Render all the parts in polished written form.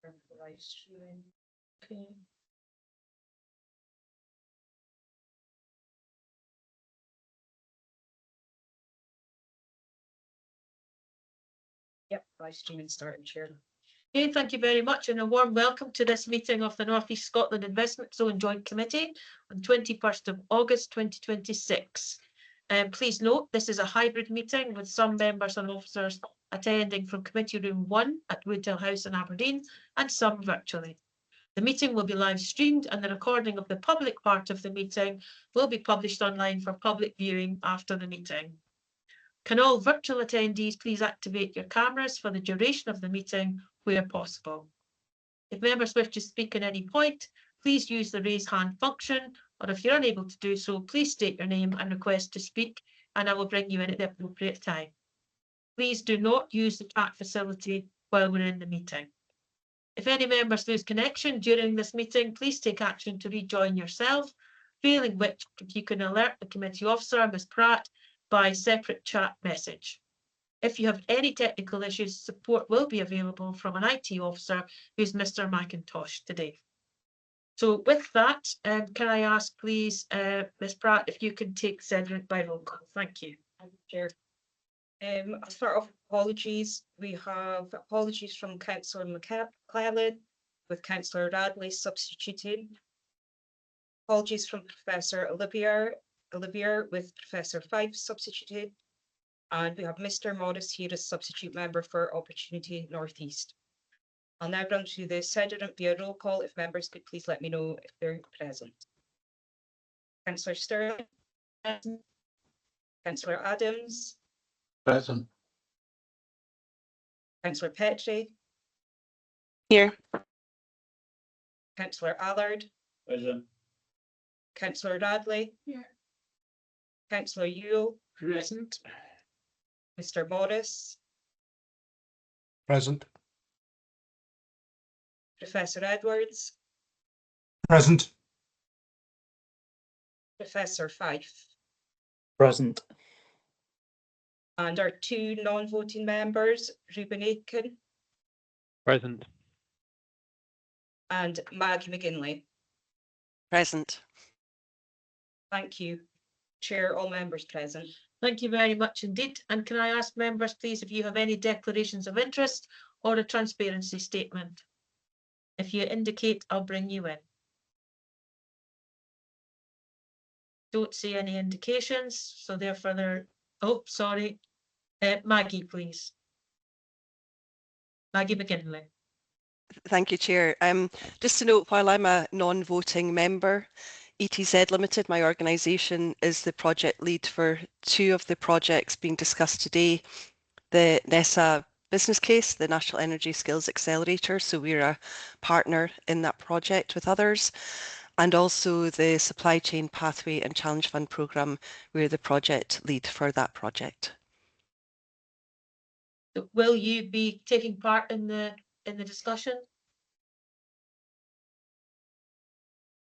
Live streaming. Okay. Yep, live streaming starting, Chair. Okay, thank you very much, and a warm welcome to this meeting of the North East Scotland Investment Zone Joint Committee on 21st of August 2026. Please note this is a hybrid meeting with some members and officers attending from Committee Room 1 at Woodhill House in Aberdeen and some virtually. The meeting will be live streamed and the recording of the public part of the meeting will be published online for public viewing after the meeting. Can all virtual attendees please activate your cameras for the duration of the meeting where possible? If members wish to speak at any point, please use the raise hand function, or if you're unable to do so, please state your name and request to speak, and I will bring you in at the appropriate time. Please do not use the chat facility while we're in the meeting. If any members lose connection during this meeting, please take action to rejoin yourself, failing which you can alert the committee officer, Ms. Pratt, by separate chat message. If you have any technical issues, support will be available from an IT officer, who's Mr. McIntosh today. So with that, can I ask please, Ms. Pratt, if you can take Cedric by roll call. Thank you. Chair. I'll start off with apologies. We have apologies from Councillor McClellan, with Councillor Radley substituting. Apologies from Professor Olivier, with Professor Fife substituted. And we have Mr. Modest here as substitute member for Opportunity North East. I'll now run through the sediment via roll call. If members could please let me know if they're present. Councillor Sterling. Councillor Adams. Present. Councillor Petrie. Here. Councillor Allard. Present. Councillor Radley. Here. Councillor Yule. Present. Mr. Morris. Present. Professor Edwards. Present. Professor Fife. Present. And our two non-voting members, Ruben Aitken Present. and Maggie McGinley. Present. Thank you. Chair, all members present. Thank you very much indeed. And can I ask members, please, if you have any declarations of interest or a transparency statement? If you indicate, I'll bring you in. Don't see any indications, so therefore they're, oh, sorry. Maggie, please. Maggie McGinley. Thank you, Chair. Just to note, while I'm a non-voting member, ETZ Limited, my organisation, is the project lead for two of the projects being discussed today. The NESA business case, the National Energy Skills Accelerator, so we're a partner in that project with others, and also the Supply Chain Pathway and Challenge Fund programme, we're the project lead for that project. So will you be taking part in the discussion?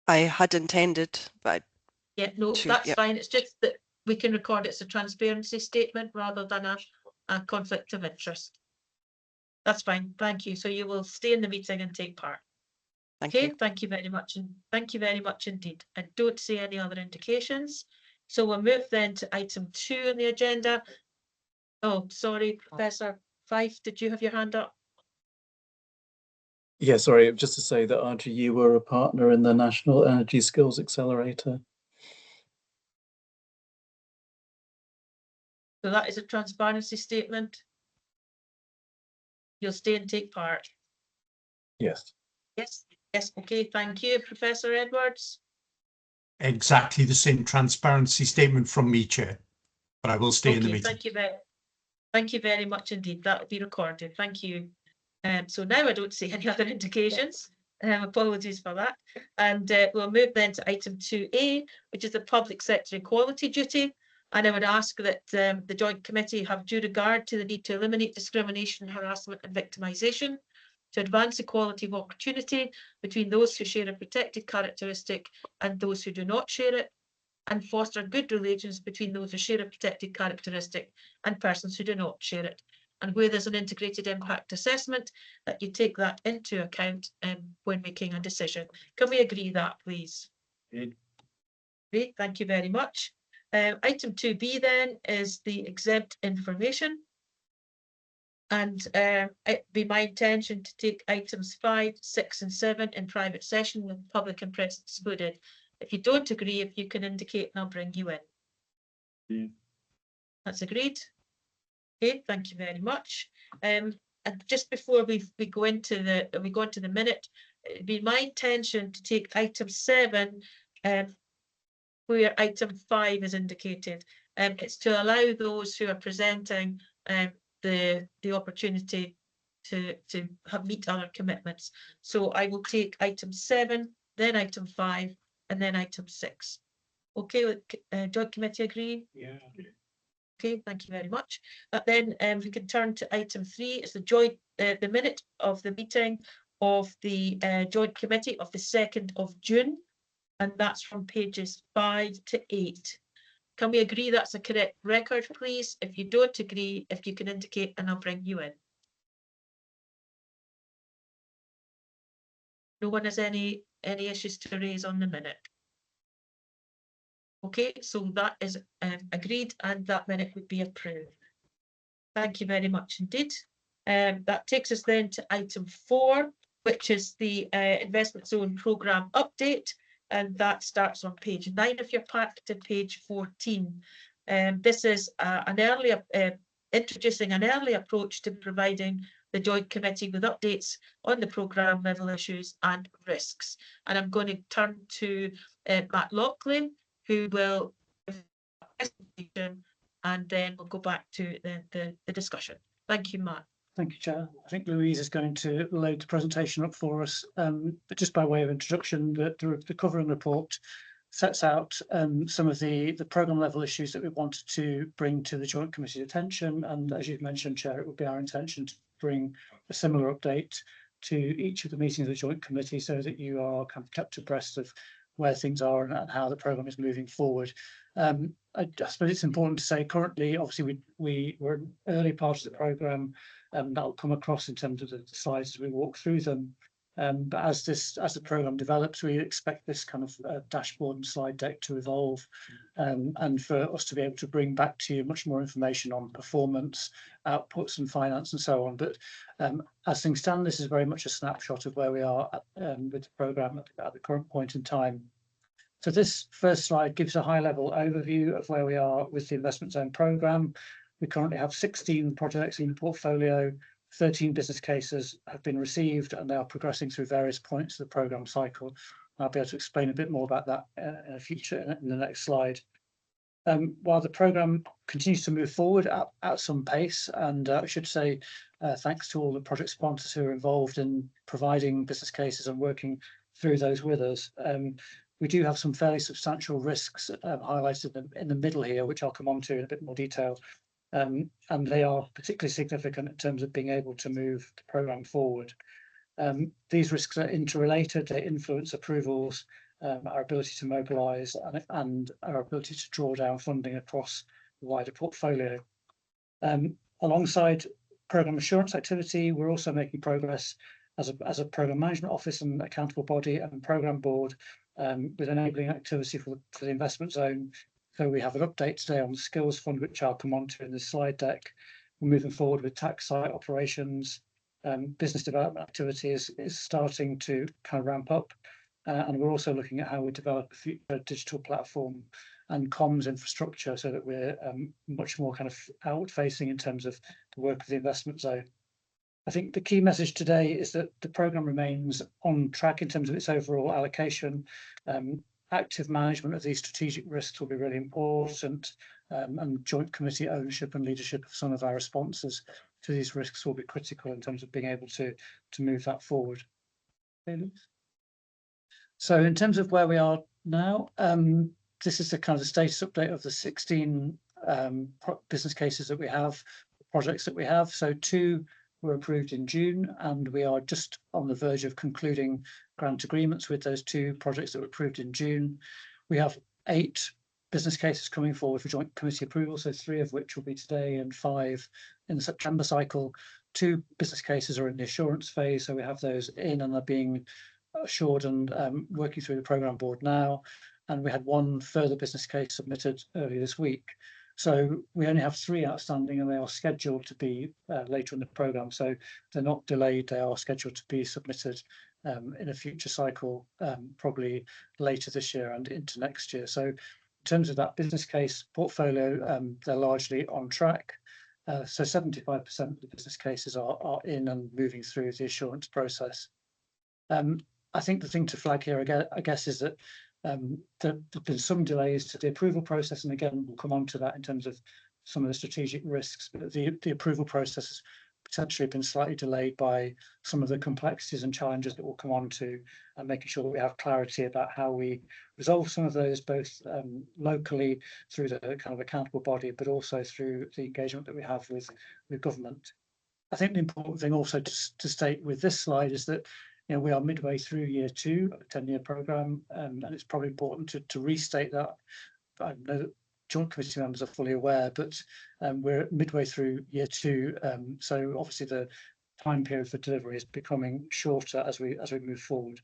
I had intended, but Yeah, no, that's fine. It's just that we can record it's a transparency statement rather than a conflict of interest. That's fine. Thank you. So you will stay in the meeting and take part. Okay, thank you very much. And thank you very much indeed. I don't see any other indications. So we'll move then to item 2 on the agenda. Oh, sorry, Professor Fife, did you have your hand up? Yeah, sorry, just to say that RGU were a partner in the National Energy Skills Accelerator. So that is a transparency statement. You'll stay and take part. Yes. Yes, yes, okay, thank you. Professor Edwards? Exactly the same transparency statement from me, Chair, but I will stay in the meeting. Thank you very much indeed. That will be recorded. Thank you. So now I don't see any other indications. Apologies for that. And we'll move then to item 2A, which is the public sector equality duty. And I would ask that the Joint Committee have due regard to the need to eliminate discrimination, harassment and victimisation, to advance equality of opportunity between those who share a protected characteristic and those who do not share it, and foster good relations between those who share a protected characteristic and persons who do not share it. and where there's an integrated impact assessment, that you take that into account when making a decision. Can we agree that, please? Great, thank you very much. Item 2B then is the exempt information. And it'd be my intention to take items 5, 6 and 7 in private session with public and press excluded. If you don't agree, if you can indicate, and I'll bring you in. Yeah. That's agreed. Okay, thank you very much. And just before we go into the minute, it'd be my intention to take item 7 where item 5 is indicated. It's to allow those who are presenting the opportunity to meet other commitments. So I will take item 7, then item 5, and then item 6. Okay, joint committee agree? Yeah. Okay, thank you very much. Then we can turn to item 3. It's the minute of the meeting of the joint committee of the 2nd of June, and that's from pages 5 to 8. Can we agree that's a correct record, please? If you don't agree, if you can indicate, and I'll bring you in. No one has any issues to raise on the minute. Okay, so that is agreed, and that minute would be approved. Thank you very much indeed. That takes us then to item 4, which is the investment zone programme update, and that starts on page 9 of your pack to page 14. This is introducing an early approach to providing the Joint Committee with updates on the programme level issues and risks. And I'm going to turn to Matt Lockley, who will give a presentation, and then we'll go back to the discussion. Thank you, Matt. Thank you, Chair. I think Louise is going to load the presentation up for us, but just by way of introduction, the covering report sets out some of the programme level issues that we wanted to bring to the Joint Committee's attention, and as you've mentioned, Chair, it would be our intention to bring a similar update to each of the meetings of the Joint Committee so that you are kind of kept abreast of where things are and how the programme is moving forward. I suppose it's important to say currently, obviously, we're in early part of the programme, that'll come across in terms of the slides as we walk through them. But as the programme develops, we expect this kind of dashboard and slide deck to evolve, and for us to be able to bring back to you much more information on performance, outputs and finance and so on. But as things stand, this is very much a snapshot of where we are with the programme at the current point in time. So this first slide gives a high-level overview of where we are with the investment zone programme. We currently have 16 projects in the portfolio, 13 business cases have been received, and they are progressing through various points of the programme cycle. I'll be able to explain a bit more about that in the next slide. While the programme continues to move forward at some pace, and I should say thanks to all the project sponsors who are involved in providing business cases and working through those with us, we do have some fairly substantial risks highlighted in the middle here, which I'll come on to in a bit more detail. And they are particularly significant in terms of being able to move the programme forward. These risks are interrelated, they influence approvals, our ability to mobilise and our ability to draw down funding across the wider portfolio. Alongside programme assurance activity, we're also making progress as a programme management office and accountable body and programme board with enabling activity for the investment zone. So we have an update today on the skills fund, which I'll come on to in the slide deck. We're moving forward with tax site operations. Business development activity is starting to kind of ramp up. And we're also looking at how we develop a future digital platform and comms infrastructure so that we're much more kind of outward facing in terms of the work of the investment zone. I think the key message today is that the programme remains on track in terms of its overall allocation. Active management of these strategic risks will be really important, and joint committee ownership and leadership of some of our responses to these risks will be critical in terms of being able to move that forward. So in terms of where we are now, this is the kind of the status update of the 16 business cases that we have, projects that we have. So 2 were approved in June, and we are just on the verge of concluding grant agreements with those 2 projects that were approved in June. We have 8 business cases coming forward for joint committee approval, so 3 of which will be today and 5 in the September cycle. 2 business cases are in the assurance phase, so we have those in and are being assured and working through the programme board now. And we had 1 further business case submitted earlier this week. So we only have 3 outstanding, and they are scheduled to be later in the programme. So they're not delayed, they are scheduled to be submitted in a future cycle, probably later this year and into next year. So in terms of that business case portfolio, they're largely on track. So 75% of the business cases are in and moving through the assurance process. I think the thing to flag here, I guess, is that there have been some delays to the approval process, and again, we'll come on to that in terms of some of the strategic risks, but the approval process has potentially been slightly delayed by some of the complexities and challenges that we'll come on to, and making sure that we have clarity about how we resolve some of those, both locally through the kind of accountable body, but also through the engagement that we have with government. I think the important thing also to state with this slide is that we are midway through year 2 of a 10-year programme, and it's probably important to restate that. I know that joint committee members are fully aware, but we're midway through year 2, so obviously the time period for delivery is becoming shorter as we move forward.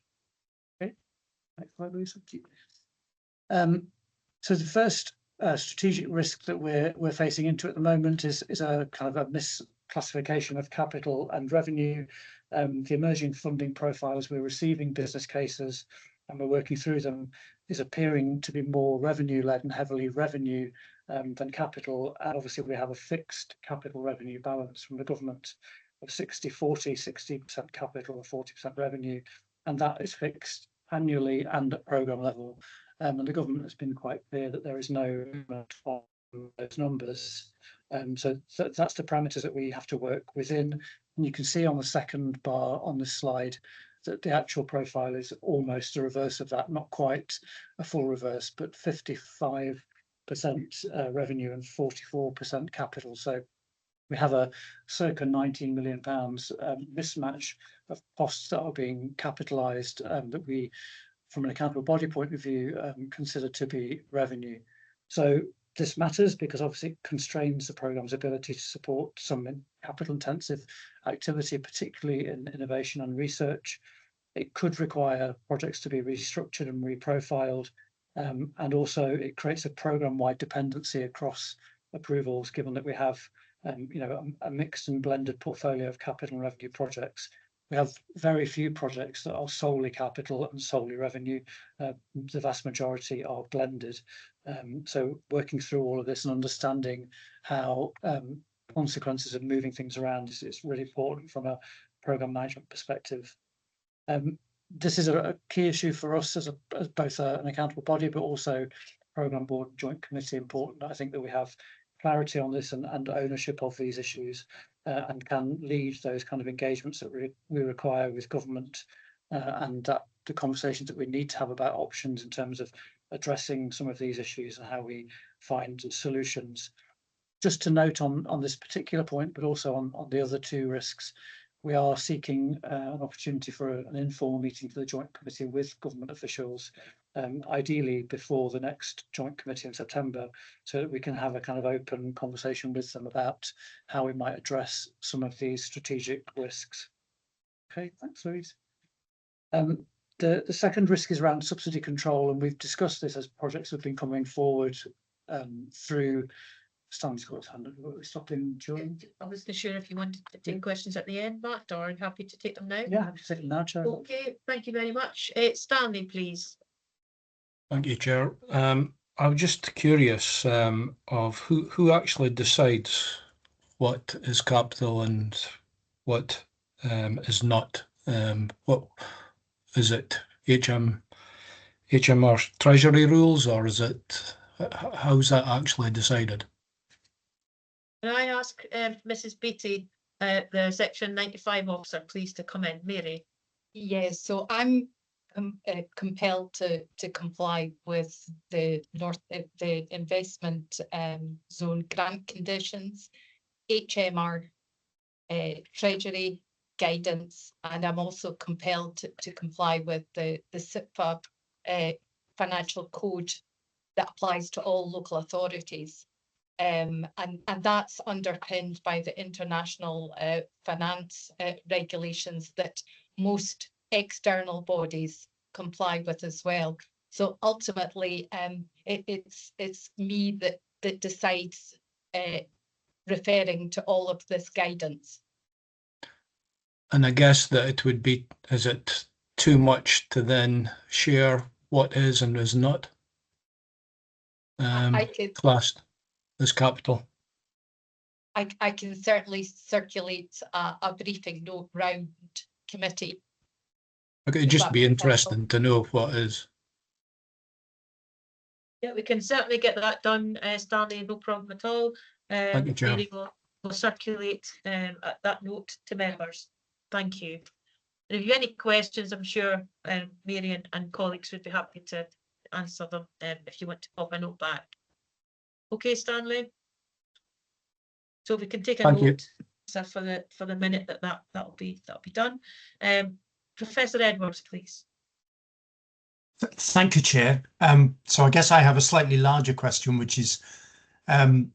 Okay, next slide, Louise. Thank you. So the first strategic risk that we're facing into at the moment is a kind of a misclassification of capital and revenue. The emerging funding profile as we're receiving business cases and we're working through them is appearing to be more revenue-led and heavily revenue than capital. And obviously we have a fixed capital revenue balance from the government of 60-40, 60% capital and 40% revenue, and that is fixed annually and at programme level. And the government has been quite clear that there is no movement on those numbers. So that's the parameters that we have to work within. And you can see on the second bar on this slide that the actual profile is almost a reverse of that, not quite a full reverse, but 55% revenue and 44% capital. So we have a circa £19 million mismatch of costs that are being capitalised that we, from an accountable body point of view, consider to be revenue. So this matters because obviously it constrains the programme's ability to support some capital intensive activity, particularly in innovation and research. It could require projects to be restructured and reprofiled, and also it creates a programme-wide dependency across approvals, given that we have a mixed and blended portfolio of capital and revenue projects. We have very few projects that are solely capital and solely revenue. The vast majority are blended. So working through all of this and understanding how consequences of moving things around is really important from a programme management perspective. This is a key issue for us as both an accountable body, but also programme board and joint committee important. I think that we have clarity on this and ownership of these issues and can lead those kind of engagements that we require with government and that the conversations that we need to have about options in terms of addressing some of these issues and how we find solutions. Just to note on this particular point, but also on the other 2 risks, we are seeking an opportunity for an informal meeting for the joint committee with government officials, ideally before the next joint committee in September, so that we can have a kind of open conversation with them about how we might address some of these strategic risks. Okay, thanks, Louise. The second risk is around subsidy control, and we've discussed this as projects have been coming forward through. Stanley's got his hand up. We're stopping during. I wasn't sure if you wanted to take questions at the end, Matt, or I'm happy to take them now. Yeah, happy to take them now, Chair. Okay, thank you very much. Stanley, please. Thank you, Chair. I'm just curious of who actually decides what is capital and what is not. What is it? HMR Treasury rules, or is it? How's that actually decided? Can I ask Mrs. Beattie, the Section 95 officer, please to come in? Mary. Yes, so I'm compelled to comply with the investment zone grant conditions, HMR Treasury guidance, and I'm also compelled to comply with the SIPFA financial code that applies to all local authorities. And that's underpinned by the international finance regulations that most external bodies comply with as well. So ultimately, it's me that decides, referring to all of this guidance. And I guess that it would be, is it too much to then share what is and is not I could classed as capital? I can certainly circulate a briefing note round committee. Okay, it'd If just that be makes sense. interesting to know what is. Yeah, we can certainly get that done, Stanley, no problem at all. Thank you, Chair. Mary will circulate at that note to members. Thank you. And if you have any questions, I'm sure Mary and colleagues would be happy to answer them if you want to pop a note back. Okay, Stanley. So we can take a Thank you. note so for the minute that'll be done. Professor Edwards, please. Thank you, Chair. So I guess I have a slightly larger question, which is, I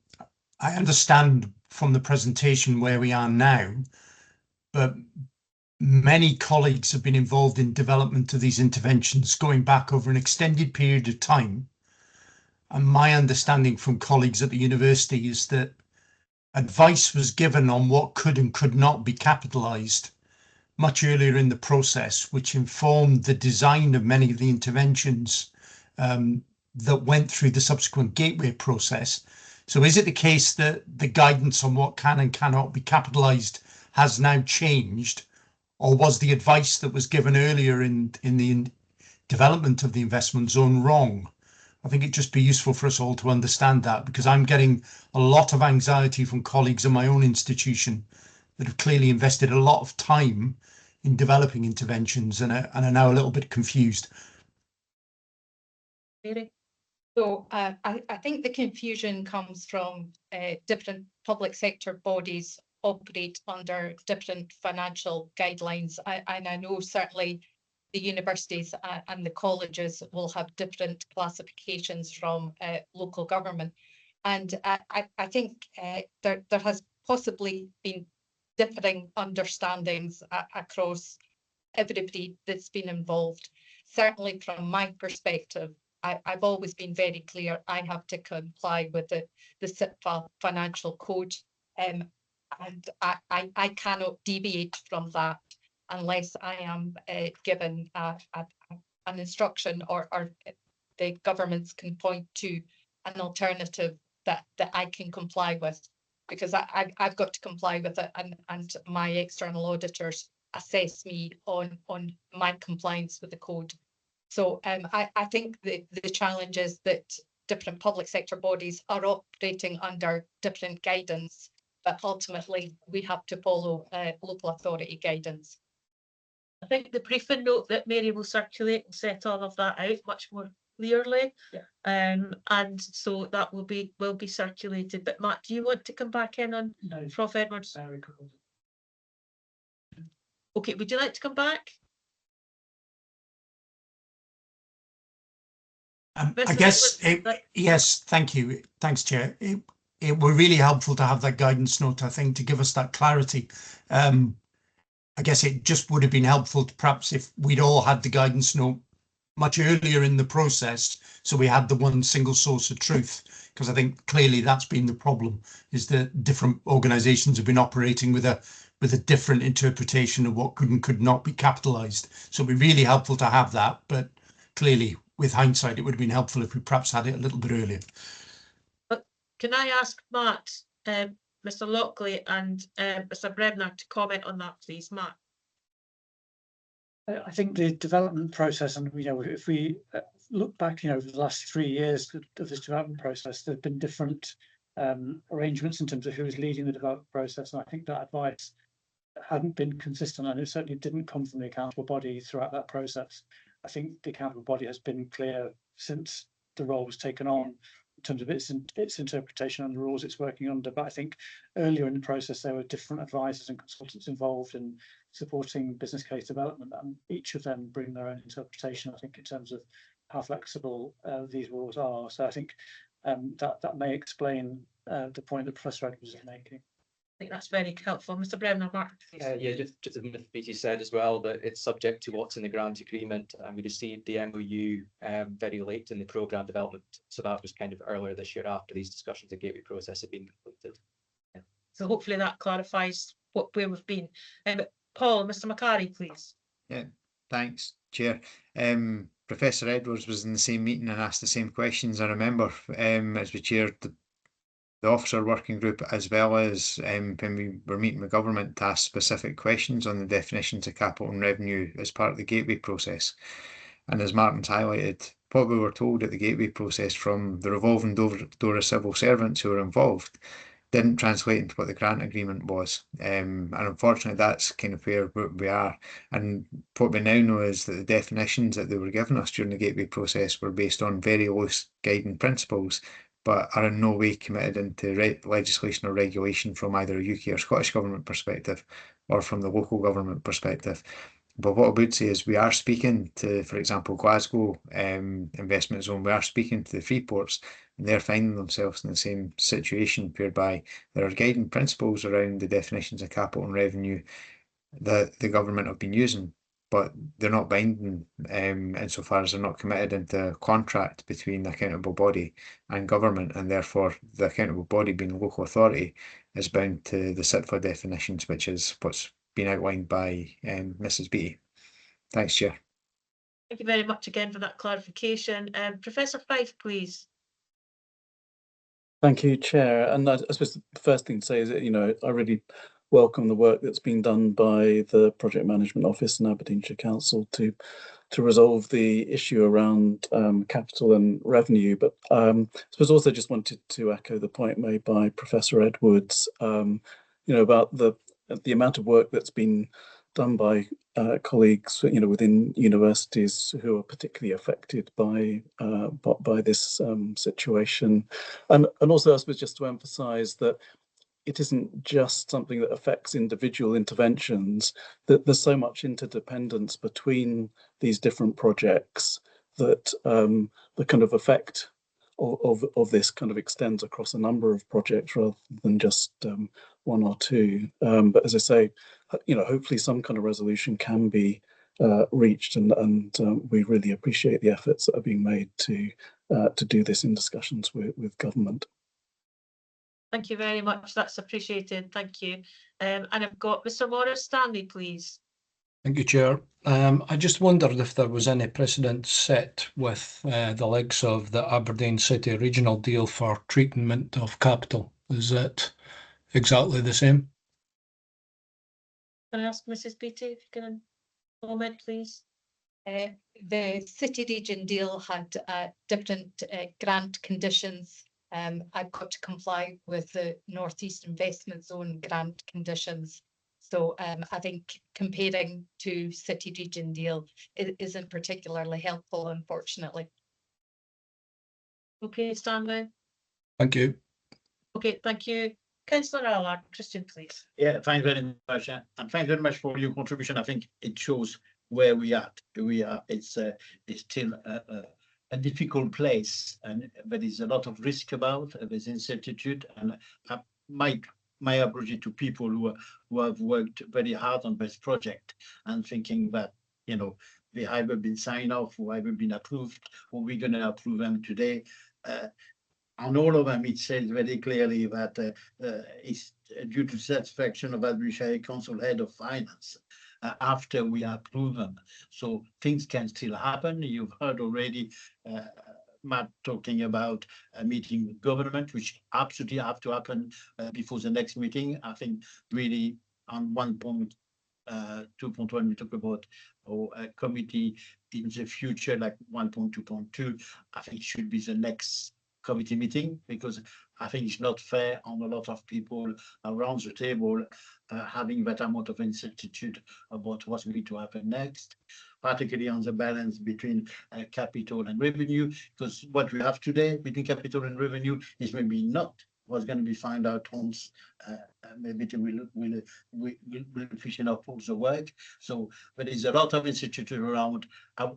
understand from the presentation where we are now, but many colleagues have been involved in development of these interventions going back over an extended period of time. And my understanding from colleagues at the university is that advice was given on what could and could not be capitalised much earlier in the process, which informed the design of many of the interventions that went through the subsequent gateway process. So is it the case that the guidance on what can and cannot be capitalised has now changed, or was the advice that was given earlier in the development of the investment zone wrong? I think it'd just be useful for us all to understand that, because I'm getting a lot of anxiety from colleagues in my own institution that have clearly invested a lot of time in developing interventions and are now a little bit confused. Mary? So I think the confusion comes from different public sector bodies operate under different financial guidelines. And I know certainly the universities and the colleges will have different classifications from local government. And I think there has possibly been differing understandings across everybody that's been involved. Certainly from my perspective, I've always been very clear I have to comply with the SIPFA financial code, and I cannot deviate from that unless I am given an instruction or the governments can point to an alternative that I can comply with, because I've got to comply with it, and my external auditors assess me on my compliance with the code. So I think the challenge is that different public sector bodies are operating under different guidance, but ultimately we have to follow local authority guidance. I think the briefing note that Mary will circulate will set all of that out much more clearly. Yeah. And so that will be circulated. But Matt, do you want to come back in on No, Prof Edwards? very cool. Okay, would you like to come back? I Mr. guess, Edwards, yes, thank you. Thanks, Chair. It were really helpful to have that guidance note, I think, to give us that clarity. I guess it just would have been helpful to perhaps if we'd all had the guidance note much earlier in the process, so we had the one single source of truth, because I think clearly that's been the problem, is that different organisations have been operating with a different interpretation of what could and could not be capitalised. So it'd be really helpful to have that, but clearly with hindsight, it would have been helpful if we perhaps had it a little bit earlier. can I ask Matt, Mr Lockley and Mr Bremner to comment on that, please? Matt? I think the development process, and if we look back, over the last 3 years of this development process, there have been different arrangements in terms of who is leading the development process, and I think that advice hadn't been consistent, and it certainly didn't come from the accountable body throughout that process. I think the accountable body has been clear since the role was taken on in terms of its interpretation and the rules it's working under. But I think earlier in the process there were different advisors and consultants involved in supporting business case development, and each of them bring their own interpretation, I think, in terms of how flexible these rules are. So I think that may explain the point that Professor Edwards is making. I think that's very helpful. Mr. Brenner, Mark, please. Yeah, just as Beatty said as well, that it's subject to what's in the grant agreement, and we received the MOU very late in the programme development, so that was kind of earlier this year after these discussions, the gateway process had been completed. Yeah. So hopefully that clarifies where we've been. Paul, Mr. Macari, please. Yeah, thanks, Chair. Professor Edwards was in the same meeting and asked the same questions. I remember as we chaired the officer working group, as well as when we were meeting with government, to ask specific questions on the definitions of capital and revenue as part of the gateway process. And as Martin's highlighted, what we were told at the gateway process from the revolving door of civil servants who were involved didn't translate into what the grant agreement was. And unfortunately, that's kind of where we are. And what we now know is that the definitions that they were giving us during the gateway process were based on very loose guiding principles, but are in no way committed into legislation or regulation from either a UK or Scottish government perspective or from the local government perspective. But what I would say is we are speaking to, for example, Glasgow investment zone, we are speaking to the free ports, and they're finding themselves in the same situation whereby there are guiding principles around the definitions of capital and revenue that the government have been using, but they're not binding insofar as they're not committed into a contract between the accountable body and government, and therefore the accountable body, being the local authority, is bound to the SITFA definitions, which is what's been outlined by Mrs. Beattie. Thanks, Chair. Thank you very much again for that clarification. Professor Fife, please. Thank you, Chair. And I suppose the first thing to say is that, I really welcome the work that's been done by the Project Management Office and Aberdeenshire Council to resolve the issue around capital and revenue. But I suppose also just wanted to echo the point made by Professor Edwards, about the amount of work that's been done by colleagues, within universities who are particularly affected by this situation, and also I suppose just to emphasise that it isn't just something that affects individual interventions, that there's so much interdependence between these different projects that the kind of effect of this kind of extends across a number of projects rather than just one or two. But as I say, hopefully some kind of resolution can be reached, and we really appreciate the efforts that are being made to do this in discussions with government. Thank you very much. That's appreciated. Thank you. And I've got Mr. Morris Stanley, please. Thank you, Chair. I just wondered if there was any precedent set with the likes of the Aberdeen City regional deal for treatment of capital. Is it exactly the same? Can I ask Mrs. Beattie if you can comment, please? The city region deal had different grant conditions. I've got to comply with the North East Investment Zone grant conditions. So I think comparing to city region deal isn't particularly helpful, unfortunately. Okay, Stanley. Thank you. Okay, thank you. Councillor Allard, Christian, please. Yeah, thanks very much. And thanks very much for your contribution. I think it shows where we are. It's still a difficult place, and there is a lot of risk about. There's incertitude, and my approach to people who have worked very hard on this project and thinking that they either been signed off or either been approved, or we're going to approve them today. On all of them, it says very clearly that it's due to satisfaction of Aberdeenshire Council Head of Finance after we approve them. So things can still happen. You've heard already Matt talking about a meeting with government, which absolutely have to happen before the next meeting. I think really on 1.2.1, we talk about a committee in the future, like 1.2.2. I think it should be the next committee meeting, because I think it's not fair on a lot of people around the table having that amount of uncertainty about what's going to happen next, particularly on the balance between capital and revenue, because what we have today between capital and revenue is maybe not what's going to be found out once maybe we'll finish up all the work. So there is a lot of uncertainty around. I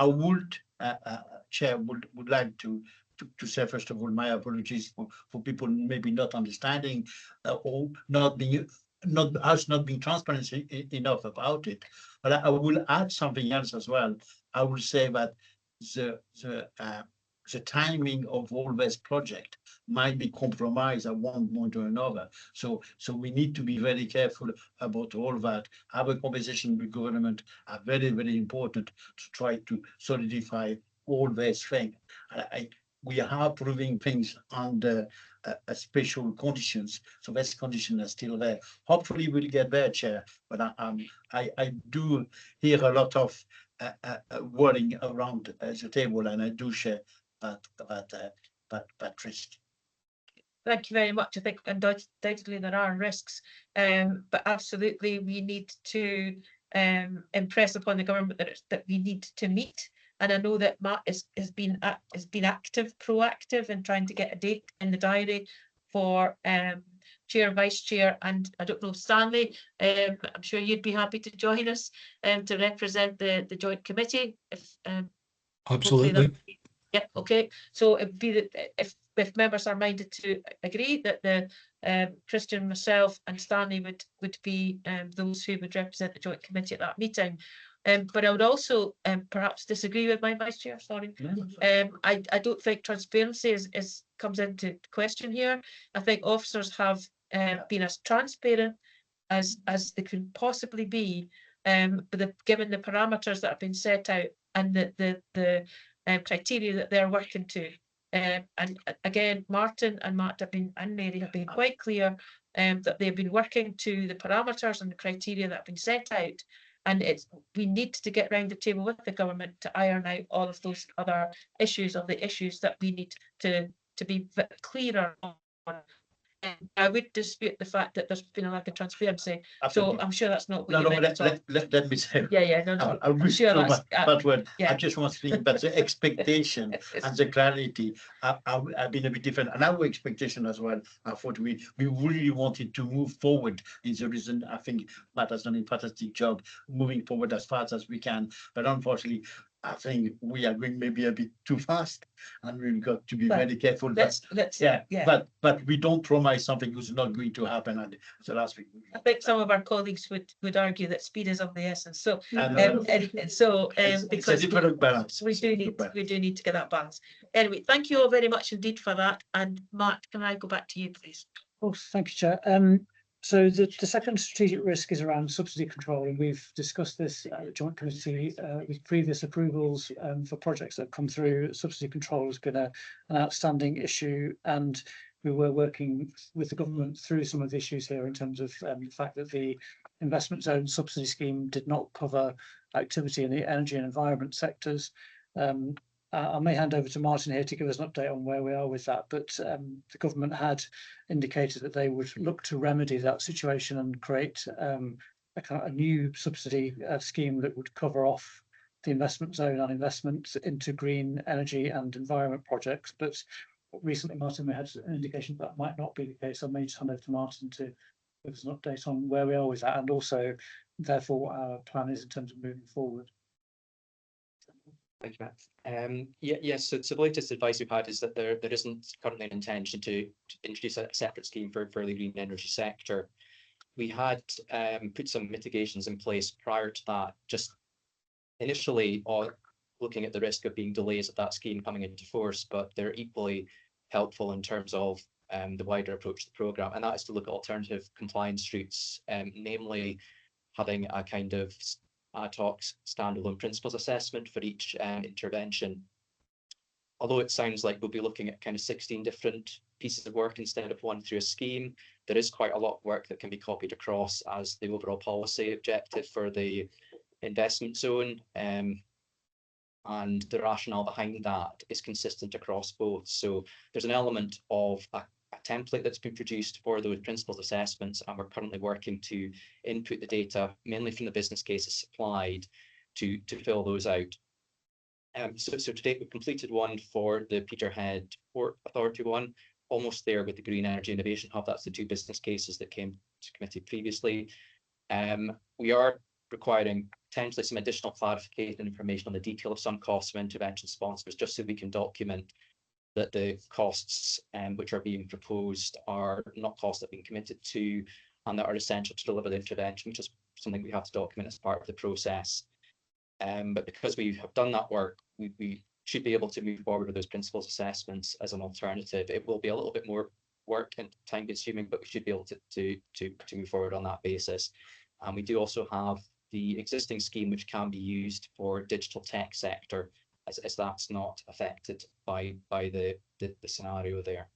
would Chair, would like to say, first of all, my apologies for people maybe not understanding or not being transparent enough about it. But I will add something else as well. I will say that the timing of all this project might be compromised at one point or another. So we need to be very careful about all that. Our conversation with government are very, very important to try to solidify all these things. We are approving things under special conditions, so these conditions are still there. Hopefully we'll get there, Chair, but I do hear a lot of worrying around the table, and I do share that risk. Thank you very much. I think undoubtedly there are risks, but absolutely we need to impress upon the government that we need to meet. And I know that Matt has been active, proactive in trying to get a date in the diary for Chair, Vice Chair, and I don't know, Stanley, I'm sure you'd be happy to join us to represent the joint committee. If Absolutely. yeah, okay. So it'd be that if members are minded to agree that the Christian, myself and Stanley would be those who would represent the joint committee at that meeting. But I would also perhaps disagree with my vice chair, sorry. I don't think transparency comes into question here. I think officers have been as transparent as they could possibly be, given the parameters that have been set out and the criteria that they're working to. And again, Martin and Matt and Mary have been quite clear that they've been working to the parameters and the criteria that have been set out. And we need to get round the table with the government to iron out all of those other issues, the issues that we need to be clearer on. I would dispute the fact that there's been a lack of transparency. Absolutely. So I'm sure that's not what No, you no, meant let me say. Yeah, no. I'm sure that's that word. yeah. I just want to think that the expectation and the clarity have been a bit different, and our expectation as well. I thought we really wanted to move forward. Is the reason I think Matt has done a fantastic job moving forward as fast as we can. But unfortunately, I think we are going maybe a bit too fast, and we've got to be very careful. But we don't promise something who's not going to happen. And the last week, I think some of our colleagues would argue that speed is of the essence. So it's because a different balance. we do need to get that balance. Anyway, thank you all very much indeed for that. And Matt, can I go back to you, please? Of course, thank you, Chair. So the second strategic risk is around subsidy control, and we've discussed this at the joint committee with previous approvals for projects that have come through. Subsidy control has been an outstanding issue, and we were working with the government through some of the issues here in terms of the fact that the investment zone subsidy scheme did not cover activity in the energy and environment sectors. I may hand over to Martin here to give us an update on where we are with that, but the government had indicated that they would look to remedy that situation and create a new subsidy scheme that would cover off the investment zone and investments into green energy and environment projects. But recently, Martin, we had an indication that might not be the case. I may just hand over to Martin to give us an update on where we are with that, and also, therefore, what our plan is in terms of moving forward. Thank you, Matt. Yes, so the latest advice we've had is that there isn't currently an intention to introduce a separate scheme for the green energy sector. We had put some mitigations in place prior to that, just initially looking at the risk of being delays of that scheme coming into force, but they're equally helpful in terms of the wider approach to the programme, and that is to look at alternative compliance routes, namely having a kind of ad hoc standalone principles assessment for each intervention. Although it sounds like we'll be looking at kind of 16 different pieces of work instead of one through a scheme, there is quite a lot of work that can be copied across as the overall policy objective for the investment zone, and the rationale behind that is consistent across both. So there's an element of a template that's been produced for those principles assessments, and we're currently working to input the data mainly from the business cases supplied to fill those out. So to date, we've completed one for the Peterhead Port Authority one, almost there with the Green Energy Innovation Hub. That's the two business cases that came to committee previously. We are requiring potentially some additional clarification and information on the detail of some costs of intervention sponsors, just so we can document that the costs which are being proposed are not costs that have been committed to and that are essential to deliver the intervention, which is something we have to document as part of the process. But because we have done that work, we should be able to move forward with those principles assessments as an alternative. It will be a little bit more work and time consuming, but we should be able to move forward on that basis. And we do also have the existing scheme which can be used for digital tech sector, as that's not affected by the scenario there.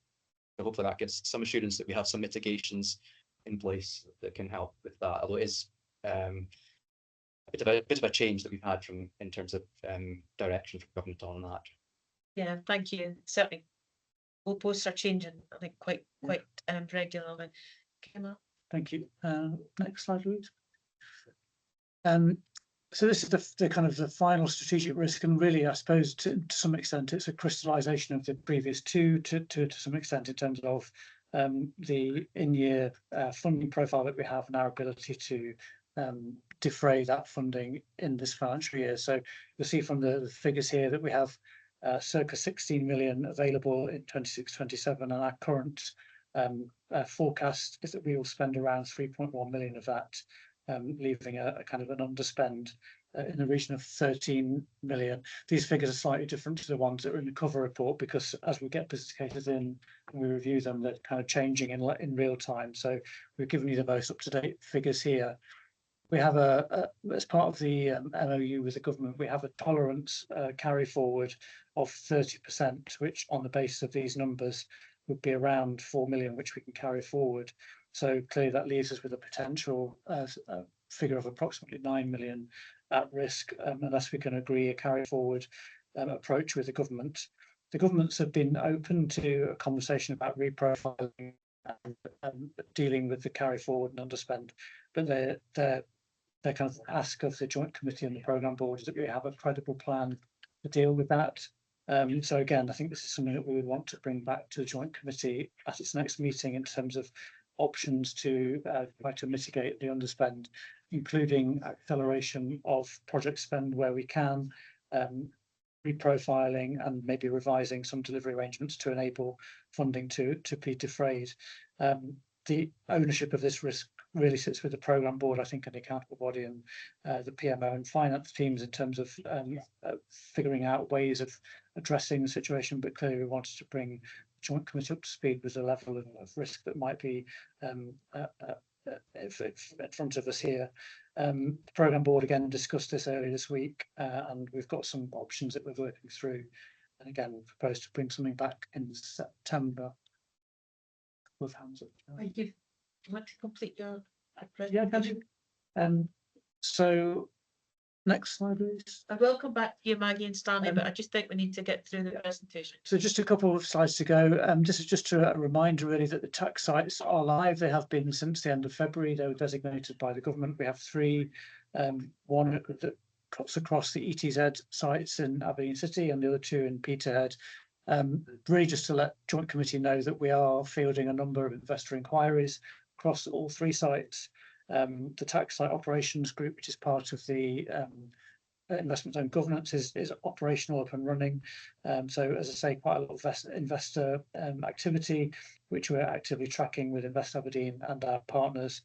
So hopefully that gives some assurance that we have some mitigations in place that can help with that, although it is a bit of a change that we've had from in terms of direction from government on that. Yeah, thank you. Certainly, goalposts are changing, I think, quite regularly. Emma? Thank you. Next slide, Louise. So this is the kind of the final strategic risk, and really, I suppose, to some extent, it's a crystallization of the previous two to some extent in terms of the in-year funding profile that we have and our ability to defray that funding in this financial year. So you'll see from the figures here that we have circa 16 million available in 26-27, and our current forecast is that we will spend around 3.1 million of that, leaving a kind of an underspend in the region of 13 million. These figures are slightly different to the ones that are in the cover report, because as we get business cases in and we review them, they're kind of changing in real time. So we've given you the most up-to-date figures here. We have as part of the MOU with the government, we have a tolerance carry forward of 30%, which on the basis of these numbers would be around 4 million, which we can carry forward. So clearly that leaves us with a potential figure of approximately 9 million at risk, unless we can agree a carry forward approach with the government. The governments have been open to a conversation about reprofiling and dealing with the carry forward and underspend, but their kind of ask of the Joint Committee and the Programme Board is that we have a credible plan to deal with that. So again, I think this is something that we would want to bring back to the Joint Committee at its next meeting in terms of options to try to mitigate the underspend, including acceleration of project spend where we can, reprofiling and maybe revising some delivery arrangements to enable funding to be defrayed. The ownership of this risk really sits with the Programme Board, I think, and the accountable body, and the PMO and finance teams in terms of figuring out ways of addressing the situation. But clearly we wanted to bring the Joint Committee up to speed with the level of risk that might be in front of us here. The Programme Board again discussed this earlier this week, and we've got some options that we're working through, and again proposed to bring something back in September. With hands up. Thank you. Do you want to complete your presentation? Yeah, so next slide, please. I will come back to you, Maggie and Stanley, but I just think we need to get through the presentation. So just a couple of slides to go. This is just a reminder really that the tax sites are live. They have been since the end of February. They were designated by the government. We have three, one that cuts across the ETZ sites in Aberdeen City and the other two in Peterhead. Really just to let Joint Committee know that we are fielding a number of investor inquiries across all three sites. The tax site operations group, which is part of the investment zone governance, is operational, up and running. So as I say, quite a lot of investor activity, which we're actively tracking with Invest Aberdeen and our partners.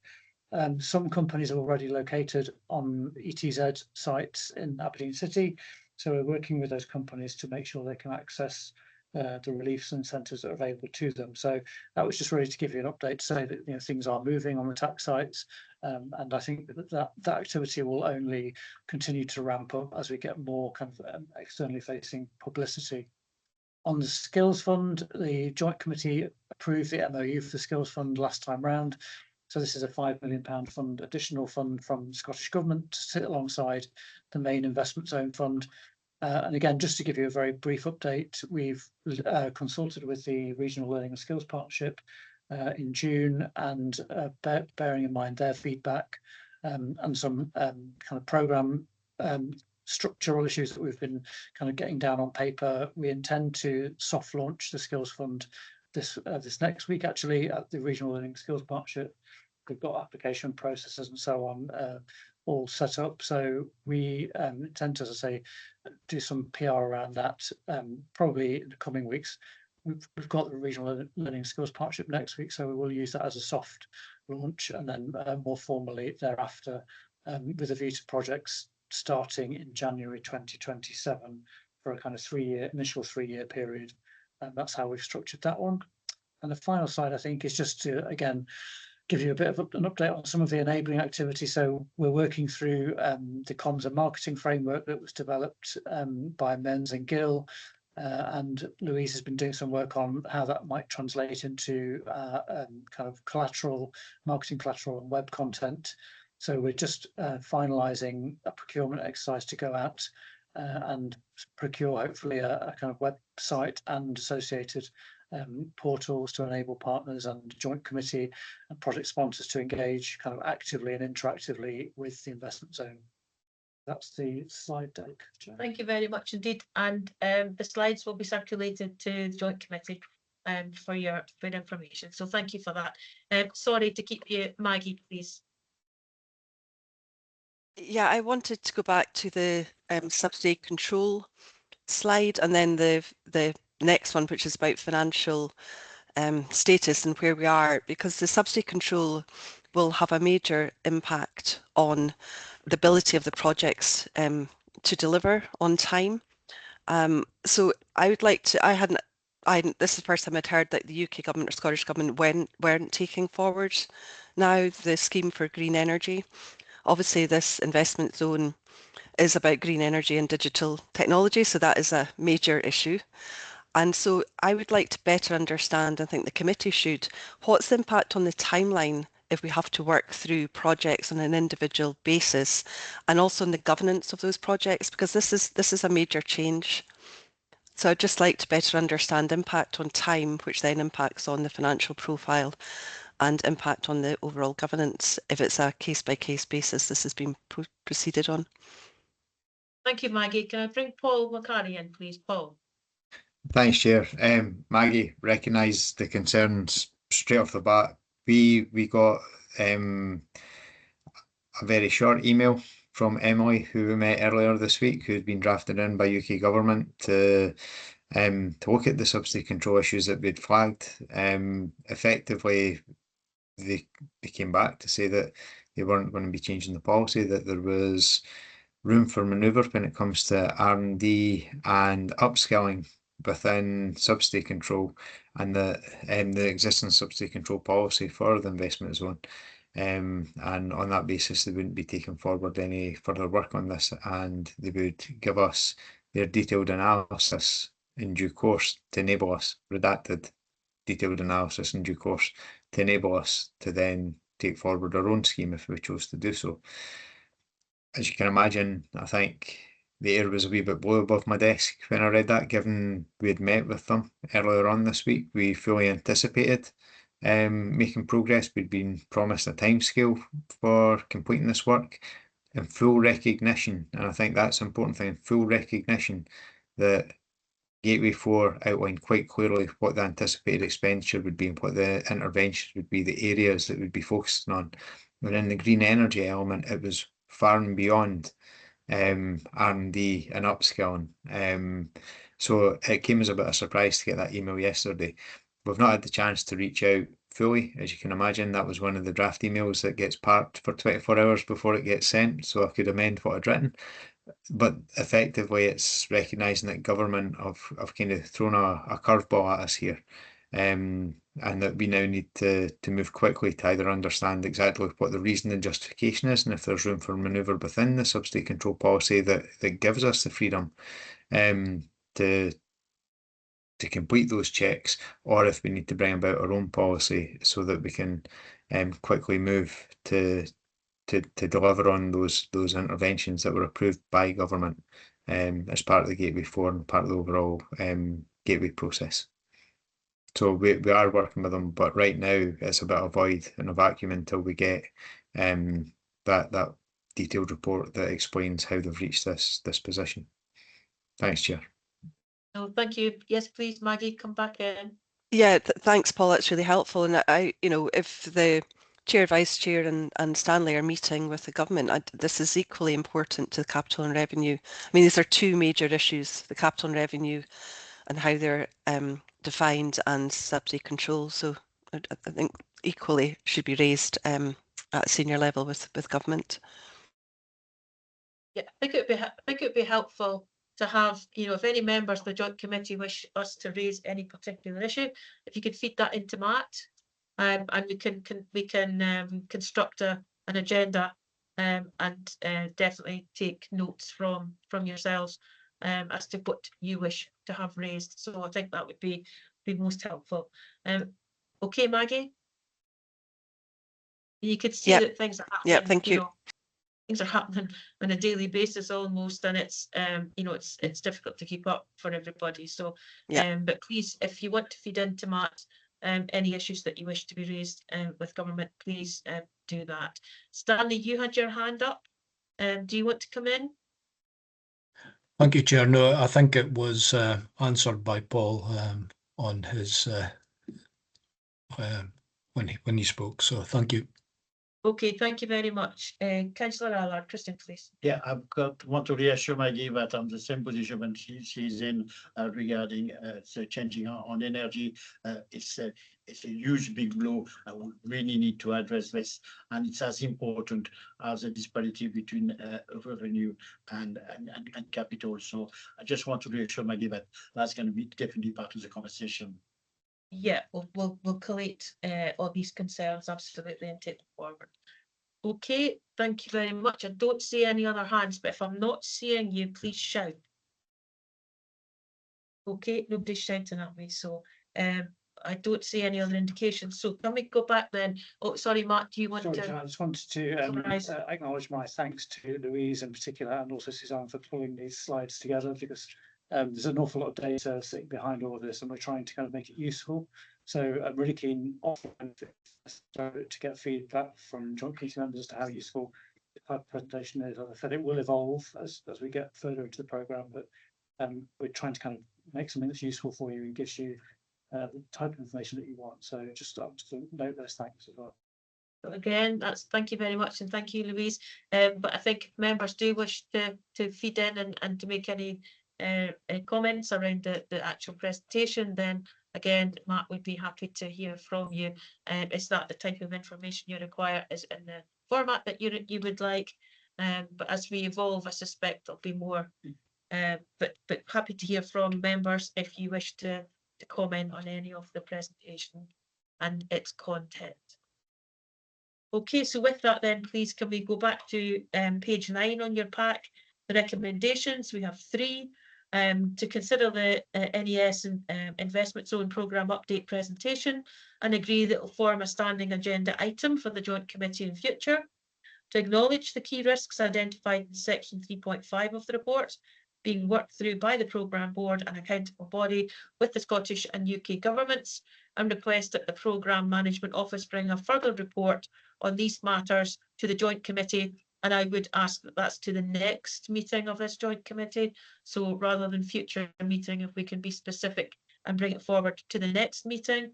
Some companies are already located on ETZ sites in Aberdeen City, so we're working with those companies to make sure they can access the reliefs and incentives that are available to them. So that was just really to give you an update to say that things are moving on the tax sites, and I think that activity will only continue to ramp up as we get more kind of externally facing publicity. On the Skills Fund, the Joint Committee approved the MOU for the Skills Fund last time round. So this is a £5 million fund, additional fund from the Scottish Government to sit alongside the main investment zone fund. And again, just to give you a very brief update, we've consulted with the Regional Learning and Skills Partnership in June, and bearing in mind their feedback and some kind of programme structural issues that we've been kind of getting down on paper, we intend to soft launch the Skills Fund this next week, actually, at the Regional Learning and Skills Partnership. We've got application processes and so on all set up. So we intend to, as I say, do some PR around that probably in the coming weeks. We've got the Regional Learning Skills Partnership next week, so we will use that as a soft launch, and then more formally thereafter, with a view to projects starting in January 2027 for a kind of initial three-year period. And that's how we've structured that one. And the final slide, I think, is just to, again, give you a bit of an update on some of the enabling activity. So we're working through the comms and marketing framework that was developed by Menz and Gill, and Louise has been doing some work on how that might translate into kind of marketing collateral and web content. So we're just finalising a procurement exercise to go out and procure hopefully a kind of website and associated portals to enable partners and joint committee and project sponsors to engage kind of actively and interactively with the investment zone. That's the slide deck. Thank you very much indeed. And the slides will be circulated to the joint committee for your information. So thank you for that. Sorry to keep you, Maggie, please. Yeah, I wanted to go back to the subsidy control slide, and then the next one, which is about financial status and where we are, because the subsidy control will have a major impact on the ability of the projects to deliver on time. So I would like to, this is the first time I'd heard that the UK government or Scottish government weren't taking forward now the scheme for green energy. Obviously this investment zone is about green energy and digital technology, so that is a major issue. And so I would like to better understand, I think the committee should, what's the impact on the timeline if we have to work through projects on an individual basis, and also on the governance of those projects, because this is a major change. So I'd just like to better understand impact on time, which then impacts on the financial profile and impact on the overall governance if it's a case-by-case basis this has been proceeded on. Thank you, Maggie. Can I bring Paul McCarry in, please? Paul. Thanks, Chair. Maggie, recognise the concerns straight off the bat. We got a very short email from Emily, who we met earlier this week, who's been drafted in by UK government to look at the subsidy control issues that we'd flagged. Effectively, they came back to say that they weren't going to be changing the policy, that there was room for manoeuvre when it comes to R&D and upskilling within subsidy control, and the existing subsidy control policy for the investment zone. And on that basis, they wouldn't be taking forward any further work on this, and they would give us their detailed analysis in due course to enable us, redacted detailed analysis in due course, to enable us to then take forward our own scheme if we chose to do so. As you can imagine, I think the air was a wee bit blue above my desk when I read that, given we had met with them earlier on this week. We fully anticipated making progress. We'd been promised a timescale for completing this work, and full recognition, and I think that's an important thing, full recognition that Gateway 4 outlined quite clearly what the anticipated expenditure would be and what the interventions would be, the areas that would be focusing on. And in the green energy element, it was far and beyond R&D and upskilling. So it came as a bit of a surprise to get that email yesterday. We've not had the chance to reach out fully, as you can imagine. That was one of the draft emails that gets parked for 24 hours before it gets sent, so I could amend what I'd written. But effectively, it's recognising that government have kind of thrown a curveball at us here, and that we now need to move quickly to either understand exactly what the reason and justification is, and if there's room for manoeuvre within the subsidy control policy that gives us the freedom to complete those checks, or if we need to bring about our own policy so that we can quickly move to deliver on those interventions that were approved by government as part of the Gateway 4 and part of the overall Gateway process. So we are working with them, but right now it's a bit of a void and a vacuum until we get that detailed report that explains how they've reached this position. Thanks, Chair. No, thank you. Yes, please, Maggie, come back in. Yeah, thanks, Paul. That's really helpful. And if the Chair, Vice Chair and Stanley are meeting with the government. This is equally important to the capital and revenue. I mean, these are two major issues, the capital and revenue and how they're defined and subsidy control. So I think equally should be raised at a senior level with government. Yeah, I think it would be helpful to have, you know, if any members of the joint committee wish us to raise any particular issue, if you could feed that into Matt, and we can construct an agenda, and definitely take notes from yourselves as to what you wish to have raised. So I think that would be most helpful. Okay, Maggie. You could see that things are happening. Yeah, thank you. Know, things are happening on a daily basis almost, and it's you know, it's difficult to keep up for everybody. So but please, if you want to feed into Matt any issues that you wish to be raised with government, please do that. Stanley, you had your hand up. Do you want to come in? Thank you, Chair. No, I think it was answered by Paul on his when he spoke. So thank you. Okay, thank you very much. Councillor Allard, Christian, please. Yeah, want to reassure Maggie that I'm the same position when she's in regarding the changing on energy. It's a huge big blow. We really need to address this, and it's as important as the disparity between revenue and capital. So I just want to reassure Maggie that that's going to be definitely part of the conversation. Yeah, we'll collate all these concerns absolutely and take them forward. Okay, thank you very much. I don't see any other hands, but if I'm not seeing you, please shout. Okay, nobody's shouting at me, so I don't see any other indications. So can we go back then? Oh, sorry, Matt, do you want to? I just wanted to acknowledge my thanks to Louise in particular, and also Suzanne, for pulling these slides together, because there's an awful lot of data sitting behind all of this, and we're trying to kind of make it useful. So I'm really keen offline to get feedback from joint committee members as to how useful the presentation is. As I said, it will evolve as we get further into the programme, but we're trying to kind of make something that's useful for you and gives you the type of information that you want. So just note those thanks as well. Again, thank you very much, and thank you, Louise. But I think if members do wish to feed in and to make any comments around the actual presentation, then again, Matt would be happy to hear from you. Is that the type of information you require? Is in the format that you would like? But as we evolve, I suspect there'll be more. But happy to hear from members if you wish to comment on any of the presentation and its content. Okay, so with that then, please can we go back to page 9 on your pack, the recommendations. We have 3 to consider the NES investment zone programme update presentation and agree that will form a standing agenda item for the joint committee in future, to acknowledge the key risks identified in section 3.5 of the report being worked through by the programme board and accountable body with the Scottish and UK governments, and request that the programme management office bring a further report on these matters to the joint committee. And I would ask that that's to the next meeting of this joint committee. So rather than future meeting, if we can be specific and bring it forward to the next meeting,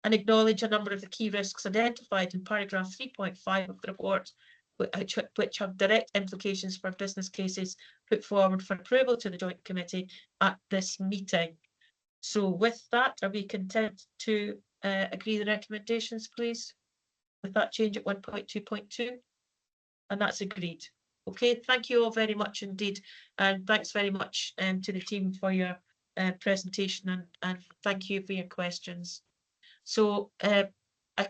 and acknowledge a number of the key risks identified in paragraph 3.5 of the report, which have direct implications for business cases put forward for approval to the joint committee at this meeting. So with that, are we content to agree the recommendations, please? With that change at 1.2.2, and that's agreed. Okay, thank you all very much indeed, and thanks very much to the team for your presentation, and thank you for your questions. So I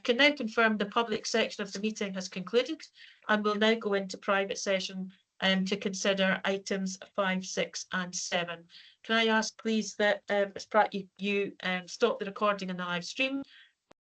can now confirm the public section of the meeting has concluded, and we'll now go into private session to consider items 5, 6 and 7. Can I ask please that Ms Pratt, you stop the recording in the live stream